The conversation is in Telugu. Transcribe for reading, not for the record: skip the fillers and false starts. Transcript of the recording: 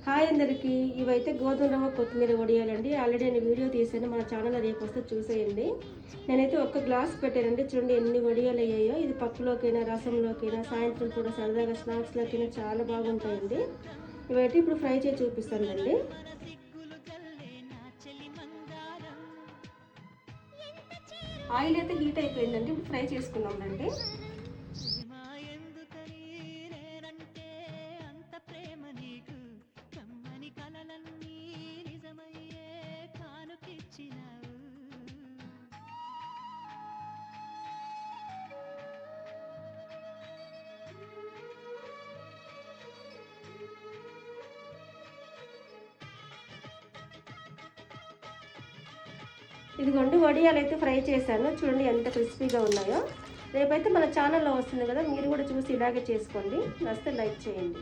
హాయ్ అందరికీ, ఇవైతే గోధుమ రవ్వ కొత్తిమీర వడియాలండి. ఆల్రెడీ నేను వీడియో తీసాను, మన ఛానల్ రేపు వస్తే చూసేయండి. నేనైతే ఒక గ్లాస్ పెట్టానండి. చూడండి ఎన్ని వడియాలు అయ్యాయో. ఇది పప్పులోకైనా రసంలోకైనా సాయంత్రం కూడా సరదాగా స్నాక్స్లోకైనా చాలా బాగుంటాయండి. ఇవైతే ఇప్పుడు ఫ్రై చేసి చూపిస్తానండి. ఆయిల్ అయితే హీట్ అయిపోయిందండి. ఇప్పుడు ఫ్రై చేసుకున్నామండి. ఇదిగోండి వడియాలు అయితే ఫ్రై చేశాను. చూడండి ఎంత క్రిస్పీగా ఉన్నాయో. రేపైతే మన ఛానల్లో వస్తుంది కదా, మీరు కూడా చూసి ఇలాగే చేసుకోండి. నచ్చితే లైక్ చేయండి.